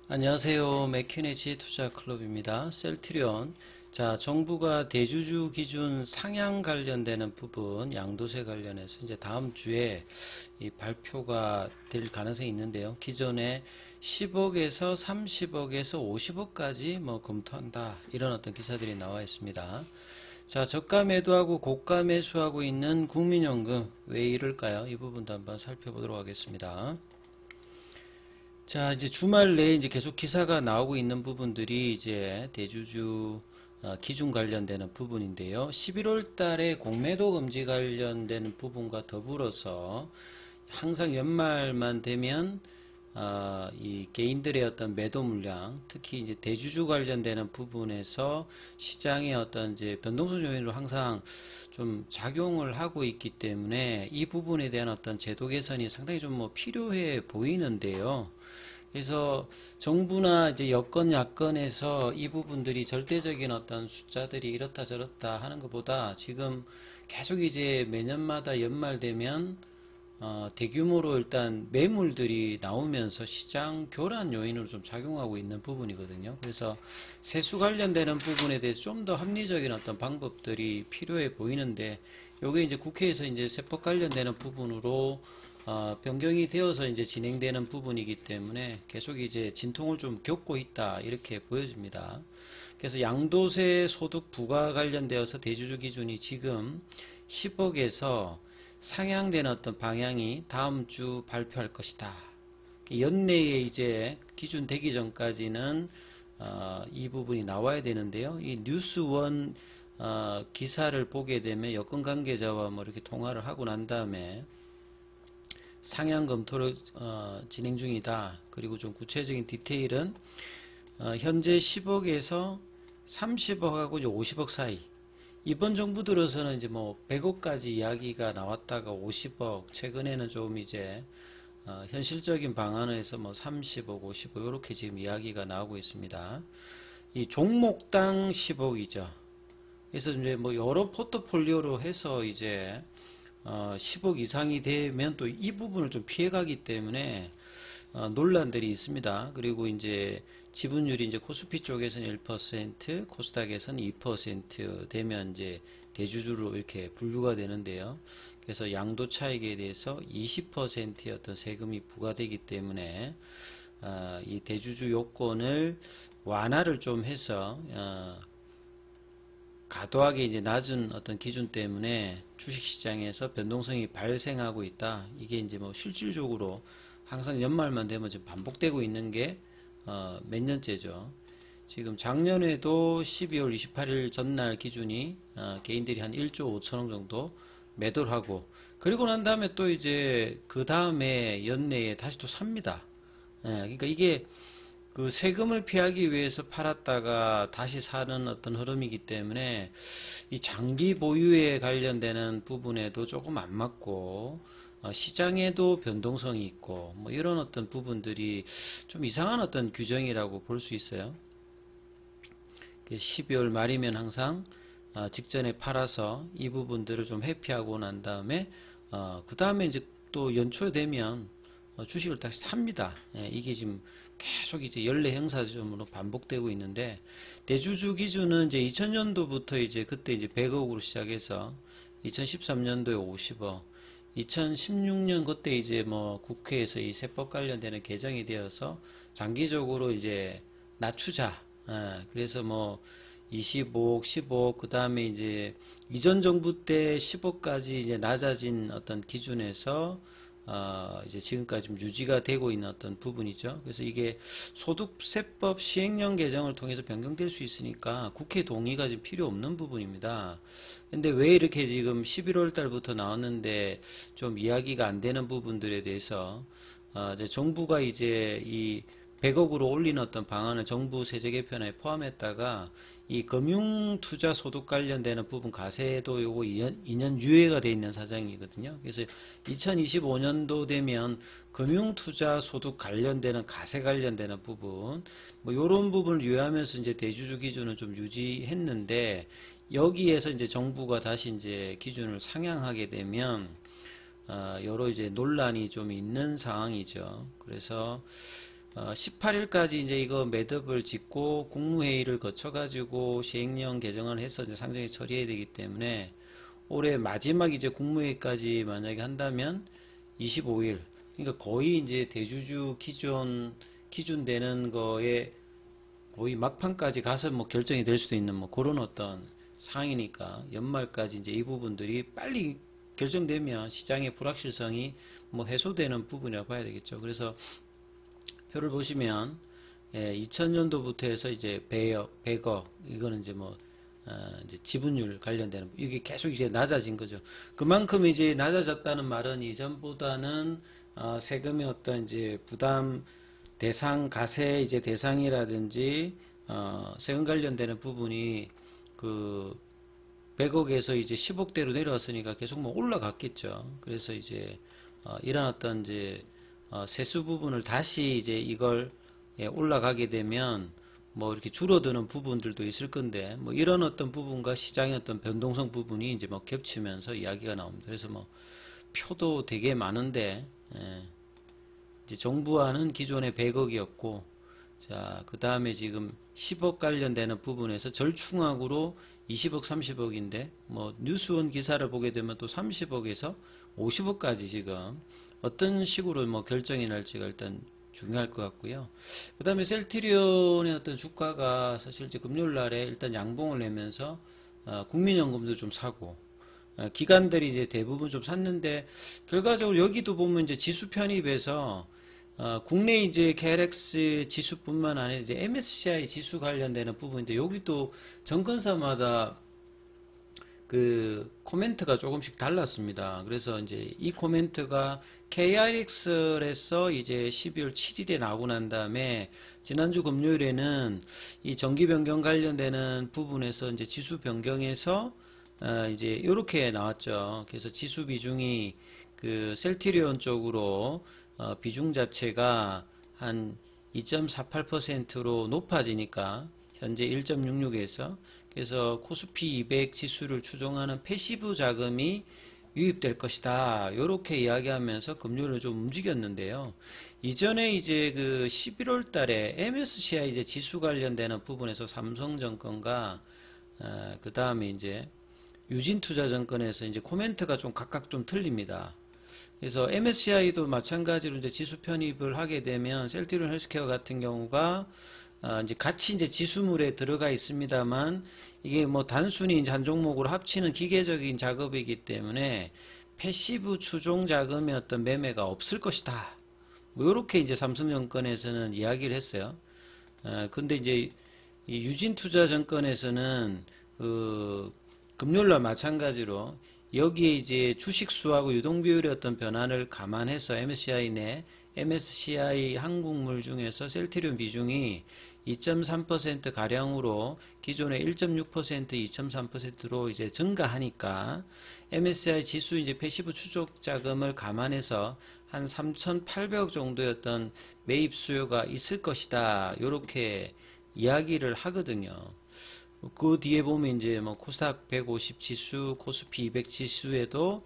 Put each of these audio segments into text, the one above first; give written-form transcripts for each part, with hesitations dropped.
안녕하세요. 맥키네지 투자클럽입니다. 셀트리온. 자, 정부가 대주주 기준 상향 관련되는 부분, 양도세 관련해서 이제 다음 주에 이 발표가 될 가능성이 있는데요. 기존에 10억에서 30억에서 50억까지 뭐 검토한다. 이런 어떤 기사들이 나와 있습니다. 자, 저가 매도하고 고가 매수하고 있는 국민연금. 왜 이럴까요? 이 부분도 한번 살펴보도록 하겠습니다. 자, 이제 주말 내에 이제 계속 기사가 나오고 있는 부분들이 이제 대주주 기준 관련되는 부분인데요. 11월 달에 공매도 금지 관련되는 부분과 더불어서 항상 연말만 되면 이 개인들의 어떤 매도 물량, 특히 이제 대주주 관련되는 부분에서 시장의 어떤 이제 변동성 요인으로 항상 좀 작용을 하고 있기 때문에 이 부분에 대한 어떤 제도 개선이 상당히 좀 뭐 필요해 보이는데요. 그래서 정부나 이제 여건 야건에서 이 부분들이 절대적인 어떤 숫자들이 이렇다 저렇다 하는 것보다 지금 계속 이제 매년마다 연말 되면 대규모로 일단 매물들이 나오면서 시장 교란 요인으로 좀 작용하고 있는 부분이거든요. 그래서 세수 관련되는 부분에 대해서 좀 더 합리적인 어떤 방법들이 필요해 보이는데, 요게 이제 국회에서 이제 세법 관련되는 부분으로 변경이 되어서 이제 진행되는 부분이기 때문에 계속 이제 진통을 좀 겪고 있다, 이렇게 보여집니다. 그래서 양도세 소득 부과 관련되어서 대주주 기준이 지금 10억에서 상향되는 어떤 방향이 다음 주 발표할 것이다. 연내에 이제 기준 되기 전까지는 이 부분이 나와야 되는데요. 이 뉴스원 기사를 보게 되면 여권 관계자와 뭐 이렇게 통화를 하고 난 다음에 상향 검토를 진행 중이다. 그리고 좀 구체적인 디테일은 현재 10억에서 30억하고 이제 50억 사이. 이번 정부 들어서는 이제 뭐 100억까지 이야기가 나왔다가 50억, 최근에는 좀 이제 현실적인 방안을 해서 뭐 30억, 50억 이렇게 지금 이야기가 나오고 있습니다. 이 종목당 10억이죠. 그래서 이제 뭐 여러 포트폴리오로 해서 이제 10억 이상이 되면 또 이 부분을 좀 피해가기 때문에 논란들이 있습니다. 그리고 이제 지분율이 이제 코스피 쪽에서는 1%, 코스닥에서는 2% 되면 이제 대주주로 이렇게 분류가 되는데요. 그래서 양도 차익에 대해서 20%의 어떤 세금이 부과되기 때문에 이 대주주 요건을 완화를 좀 해서 과도하게 이제 낮은 어떤 기준 때문에 주식시장에서 변동성이 발생하고 있다. 이게 이제 뭐 실질적으로 항상 연말만 되면 지금 반복되고 있는 게 몇 년째죠. 지금 작년에도 12월 28일 전날 기준이 개인들이 한 1조 5천억 정도 매도를 하고, 그리고 난 다음에 또 이제 그 다음에 연내에 다시 또 삽니다. 그러니까 이게 그 세금을 피하기 위해서 팔았다가 다시 사는 어떤 흐름이기 때문에 이 장기 보유에 관련되는 부분에도 조금 안 맞고, 시장에도 변동성이 있고 뭐 이런 어떤 부분들이 좀 이상한 어떤 규정이라고 볼 수 있어요. 12월 말이면 항상 직전에 팔아서 이 부분들을 좀 회피하고 난 다음에 그 다음에 이제 또 연초 되면 주식을 다시 삽니다. 이게 지금 계속 이제 연례 형사점으로 반복되고 있는데, 대주주 기준은 이제 2000년도부터 이제 그때 이제 100억으로 시작해서 2013년도에 50억, 2016년 그때 이제 뭐 국회에서 이 세법 관련되는 개정이 되어서 장기적으로 이제 낮추자. 그래서 뭐 25억, 15억, 그 다음에 이제 이전 정부 때 10억까지 이제 낮아진 어떤 기준에서 이제 지금까지 좀 유지가 되고 있는 어떤 부분이죠. 그래서 이게 소득세법 시행령 개정을 통해서 변경될 수 있으니까 국회 동의가 지금 필요 없는 부분입니다. 근데 왜 이렇게 지금 11월 달부터 나왔는데 좀 이야기가 안 되는 부분들에 대해서 이제 정부가 이제 이 100억으로 올리는 어떤 방안을 정부 세제 개편에 포함했다가 이 금융투자 소득 관련되는 부분 가세도 요거 2년 유예가 돼 있는 사정이거든요. 그래서 2025년도 되면 금융투자 소득 관련되는 가세 관련되는 부분 뭐 요런 부분을 유예하면서 이제 대주주 기준을 좀 유지했는데, 여기에서 이제 정부가 다시 이제 기준을 상향하게 되면 여러 이제 논란이 좀 있는 상황이죠. 그래서 18일까지 이제 이거 매듭을 짓고 국무회의를 거쳐가지고 시행령 개정을 해서 이제 상정에 처리해야 되기 때문에 올해 마지막 이제 국무회의까지 만약에 한다면 25일. 그러니까 거의 이제 대주주 기준 되는 거에 거의 막판까지 가서 뭐 결정이 될 수도 있는 뭐 그런 어떤 상황이니까 연말까지 이제 이 부분들이 빨리 결정되면 시장의 불확실성이 뭐 해소되는 부분이라고 봐야 되겠죠. 그래서 표를 보시면 2000년도부터 해서 이제 100억 이거는 이제 뭐 이제 지분율 관련되는 이게 계속 이제 낮아진 거죠. 그만큼 이제 낮아졌다는 말은 이전보다는 세금의 어떤 이제 부담 대상 가세 이제 대상이라든지 세금 관련되는 부분이 그 100억에서 이제 10억대로 내려왔으니까 계속 뭐 올라갔겠죠. 그래서 이제 이런 어떤 이제 세수 부분을 다시 이제 이걸 올라가게 되면 뭐 이렇게 줄어드는 부분들도 있을 건데 뭐 이런 어떤 부분과 시장의 어떤 변동성 부분이 이제 뭐 겹치면서 이야기가 나옵니다. 그래서 뭐 표도 되게 많은데 이제 정부와는 기존에 100억이었고 자, 그 다음에 지금 10억 관련되는 부분에서 절충학으로 20억, 30억인데 뭐 뉴스원 기사를 보게 되면 또 30억에서 50억까지 지금 어떤 식으로 뭐 결정이 날지가 일단 중요할 것 같고요. 그 다음에 셀트리온의 어떤 주가가 사실 이제 금요일 날에 일단 양봉을 내면서 국민연금도 좀 사고 기관들이 이제 대부분 좀 샀는데 결과적으로 여기도 보면 이제 지수 편입에서 국내 이제 KLX 지수뿐만 아니라 이제 MSCI 지수 관련되는 부분인데 여기도 정권사마다 그 코멘트가 조금씩 달랐습니다. 그래서 이제 이 코멘트가 KRX에서 이제 12월 7일에 나오고 난 다음에 지난주 금요일에는 이 정기 변경 관련되는 부분에서 이제 지수 변경해서 이제 이렇게 나왔죠. 그래서 지수 비중이 그 셀트리온 쪽으로 비중 자체가 한 2.48%로 높아지니까 현재 1.66에서 그래서 코스피 200 지수를 추종하는 패시브 자금이 유입될 것이다. 이렇게 이야기하면서 금요일을 좀 움직였는데요. 이전에 이제 그 11월 달에 MSCI 이제 지수 관련되는 부분에서 삼성증권과 그 다음에 이제 유진투자증권에서 이제 코멘트가 좀 각각 좀 틀립니다. 그래서 MSCI도 마찬가지로 이제 지수 편입을 하게 되면 셀트리온 헬스케어 같은 경우가 이제 같이 이제 지수물에 들어가 있습니다만 이게 뭐 단순히 이제 한 종목으로 합치는 기계적인 작업이기 때문에 패시브 추종 자금의 어떤 매매가 없을 것이다. 뭐 이렇게 이제 삼성증권에서는 이야기를 했어요. 근데 이제 이 유진투자증권에서는 그 금요일날 마찬가지로 여기에 이제 주식 수하고 유동 비율의 어떤 변화를 감안해서 MSCI 내 MSCI 한국물 중에서 셀트리온 비중이 2.3% 가량으로 기존의 1.6%, 2.3%로 이제 증가하니까 MSCI 지수 이제 패시브 추적 자금을 감안해서 한 3,800억 정도의 어떤 매입 수요가 있을 것이다. 이렇게 이야기를 하거든요. 그 뒤에 보면 이제 뭐 코스닥 150 지수, 코스피 200 지수에도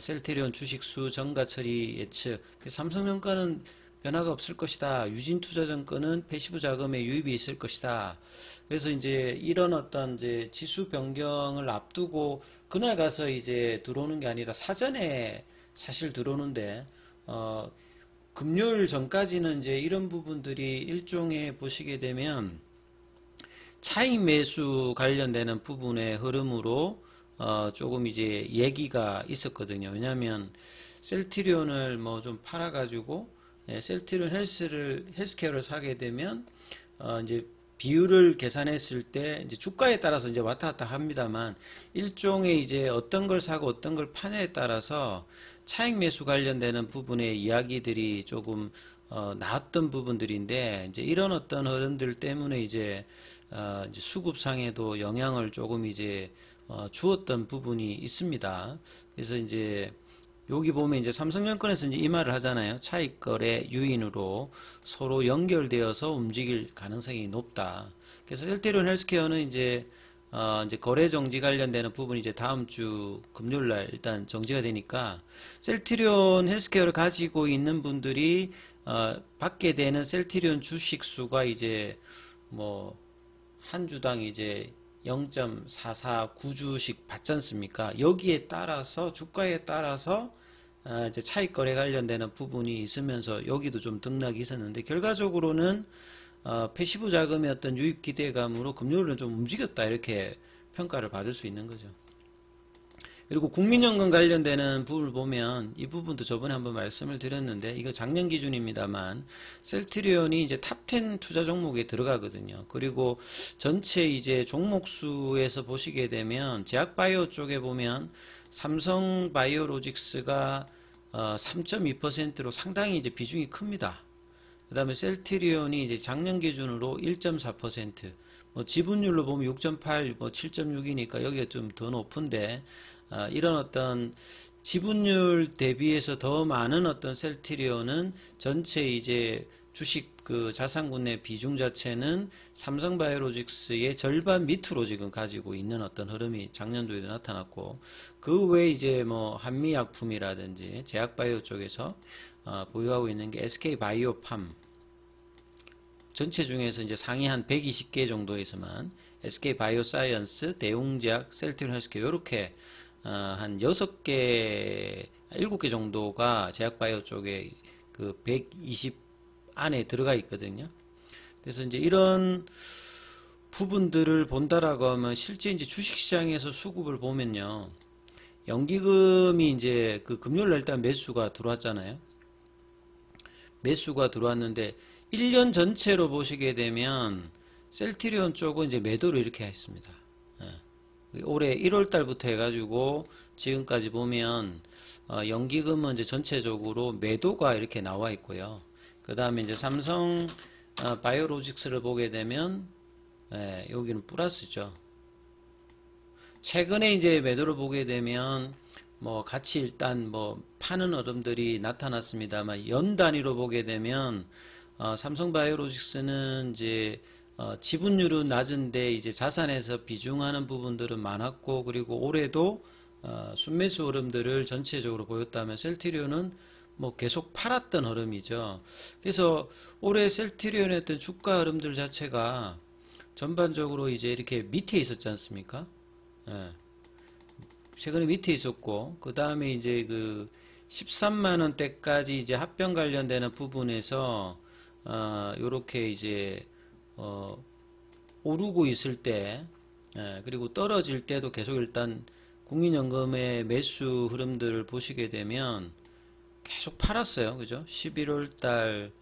셀트리온 주식수 정가 처리 예측. 삼성전자는 변화가 없을 것이다. 유진투자증권은 패시브 자금의 유입이 있을 것이다. 그래서 이제 이런 어떤 이제 지수 변경을 앞두고 그날 가서 이제 들어오는 게 아니라 사전에 사실 들어오는데 금요일 전까지는 이제 이런 부분들이 일종의 보시게 되면 차익 매수 관련되는 부분의 흐름으로 조금 이제 얘기가 있었거든요. 왜냐하면 셀트리온을 뭐 좀 팔아가지고 셀트리온 헬스케어를 사게 되면 이제 비율을 계산했을 때 이제 주가에 따라서 이제 왔다 갔다 합니다만 일종의 이제 어떤 걸 사고 어떤 걸 파냐에 따라서 차익 매수 관련되는 부분의 이야기들이 조금 나왔던 부분들인데 이제 이런 어떤 흐름들 때문에 이제 수급상에도 영향을 조금 이제 주었던 부분이 있습니다. 그래서 이제 여기 보면 이제 삼성증권에서 이제 이 말을 하잖아요. 차익 거래 유인으로 서로 연결되어서 움직일 가능성이 높다. 그래서 셀트리온 헬스케어는 이제 거래 정지 관련되는 부분이 이제 다음 주 금요일 날 일단 정지가 되니까 셀트리온 헬스케어를 가지고 있는 분들이 받게 되는 셀트리온 주식 수가 이제 뭐 한 주당 이제 0.449주씩 받지 않습니까? 여기에 따라서 주가에 따라서 이제 차익 거래 관련되는 부분이 있으면서 여기도 좀 등락이 있었는데 결과적으로는 패시브 자금의 어떤 유입 기대감으로 금요일은 좀 움직였다 이렇게 평가를 받을 수 있는 거죠. 그리고 국민연금 관련되는 부분을 보면 이 부분도 저번에 한번 말씀을 드렸는데 이거 작년 기준입니다만 셀트리온이 이제 탑10 투자 종목에 들어가거든요. 그리고 전체 이제 종목 수에서 보시게 되면 제약바이오 쪽에 보면 삼성바이오로직스가 3.2%로 상당히 이제 비중이 큽니다. 그 다음에 셀트리온이 이제 작년 기준으로 1.4%, 뭐 지분율로 보면 6.8, 뭐 7.6이니까 여기가 좀 더 높은데, 이런 어떤 지분율 대비해서 더 많은 어떤 셀트리온은 전체 이제 주식 그 자산군 내 비중 자체는 삼성바이오로직스의 절반 밑으로 지금 가지고 있는 어떤 흐름이 작년도에도 나타났고, 그 외에 이제 뭐 한미약품이라든지 제약바이오 쪽에서 보유하고 있는 게 SK바이오팜 전체 중에서 이제 상위 한 120개 정도에서만 SK바이오사이언스, 대웅제약, 셀트리온 헬스케어 이렇게 한 6개, 7개 정도가 제약바이오 쪽에 그 120 안에 들어가 있거든요. 그래서 이제 이런 부분들을 본다라고 하면 실제 이제 주식시장에서 수급을 보면요. 연기금이 이제 그 금요일날 일단 매수가 들어왔잖아요. 매수가 들어왔는데 1년 전체로 보시게 되면 셀트리온 쪽은 이제 매도를 이렇게 했습니다. 올해 1월 달부터 해가지고 지금까지 보면 연기금은 이제 전체적으로 매도가 이렇게 나와 있고요. 그 다음에 이제 삼성 바이오로직스를 보게 되면 여기는 플러스죠. 최근에 이제 매도를 보게 되면 뭐 같이 일단 뭐 파는 흐름들이 나타났습니다만 연 단위로 보게 되면 삼성바이오로직스는 이제 지분율은 낮은데 이제 자산에서 비중하는 부분들은 많았고 그리고 올해도 순매수 흐름들을 전체적으로 보였다면 셀트리온은 뭐 계속 팔았던 흐름이죠. 그래서 올해 셀트리온의 어떤 주가 흐름들 자체가 전반적으로 이제 이렇게 밑에 있었지 않습니까? 최근에 밑에 있었고 그 다음에 이제 그 13만원대까지 이제 합병 관련되는 부분에서 요렇게 이제 오르고 있을 때 그리고 떨어질 때도 계속 일단 국민연금의 매수 흐름들을 보시게 되면 계속 팔았어요. 그죠? 11월달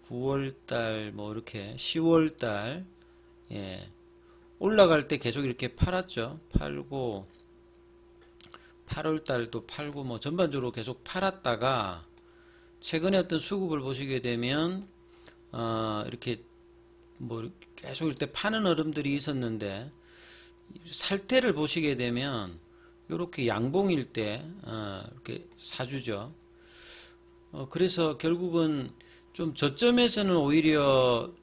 9월달 뭐 이렇게 10월달 올라갈 때 계속 이렇게 팔았죠. 팔고 8월달도 팔고 뭐 전반적으로 계속 팔았다가 최근에 어떤 수급을 보시게 되면 이렇게 뭐 계속 이렇게 파는 흐름들이 있었는데 살 때를 보시게 되면 이렇게 양봉일 때 이렇게 사주죠. 그래서 결국은 좀 저점에서는 오히려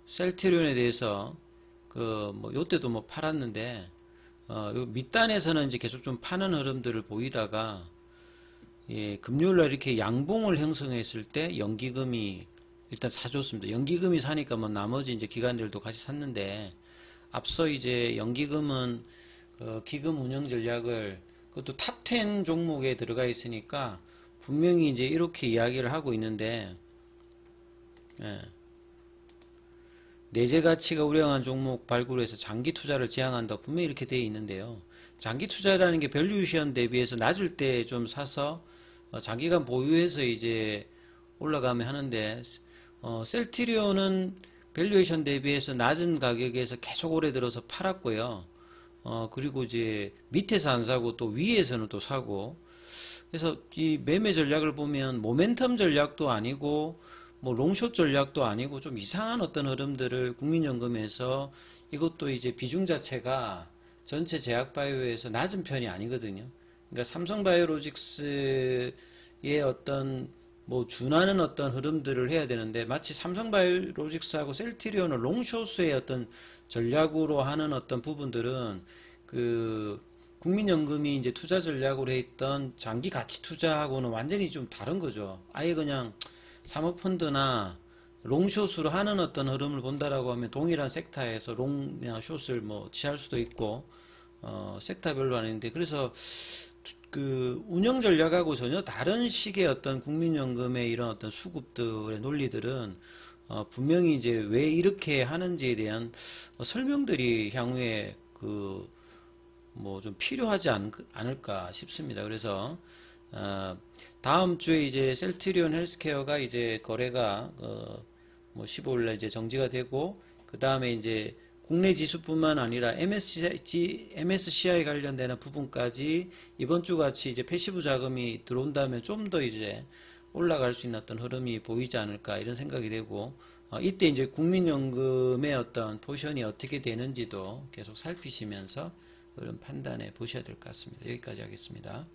셀트리온에 대해서 그 뭐 요때도 뭐 팔았는데 요 밑단에서는 이제 계속 좀 파는 흐름들을 보이다가 금요일날 이렇게 양봉을 형성했을 때 연기금이 일단 사줬습니다. 연기금이 사니까 뭐 나머지 이제 기관들도 같이 샀는데 앞서 이제 연기금은 기금 운영 전략을 그것도 탑10 종목에 들어가 있으니까 분명히 이제 이렇게 이야기를 하고 있는데 내재 가치가 우량한 종목 발굴해서 장기 투자를 지향한다 분명히 이렇게 되어 있는데요. 장기 투자라는 게 밸류에이션 대비해서 낮을 때 좀 사서 장기간 보유해서 이제 올라가면 하는데 셀트리온은 밸류에이션 대비해서 낮은 가격에서 계속 오래 들어서 팔았고요. 그리고 이제 밑에서 안 사고 또 위에서는 또 사고 그래서 이 매매 전략을 보면 모멘텀 전략도 아니고 뭐 롱숏 전략도 아니고 좀 이상한 어떤 흐름들을 국민연금에서 이것도 이제 비중 자체가 전체 제약바이오에서 낮은 편이 아니거든요. 그러니까 삼성바이오로직스의 어떤 뭐 준하는 어떤 흐름들을 해야 되는데 마치 삼성바이오로직스하고 셀트리온을 롱숏의 어떤 전략으로 하는 어떤 부분들은 그 국민연금이 이제 투자 전략으로 했던 장기 가치 투자하고는 완전히 좀 다른 거죠. 아예 그냥 사모펀드나 롱숏으로 하는 어떤 흐름을 본다라고 하면 동일한 섹터에서 롱이나 숏을 뭐 취할 수도 있고, 섹터별로 하는데, 그래서 그 운영 전략하고 전혀 다른 식의 어떤 국민연금의 이런 어떤 수급들의 논리들은 분명히 이제 왜 이렇게 하는지에 대한 설명들이 향후에 그 뭐 좀 필요하지 않을까 싶습니다. 그래서 다음 주에 이제 셀트리온 헬스케어가 이제 거래가 뭐 15일날 이제 정지가 되고, 그 다음에 이제 국내 지수뿐만 아니라 MSCI 관련되는 부분까지 이번 주 같이 이제 패시브 자금이 들어온다면 좀 더 이제 올라갈 수 있는 어떤 흐름이 보이지 않을까 이런 생각이 되고, 이때 이제 국민연금의 어떤 포지션이 어떻게 되는지도 계속 살피시면서 그런 판단해 보셔야 될 것 같습니다. 여기까지 하겠습니다.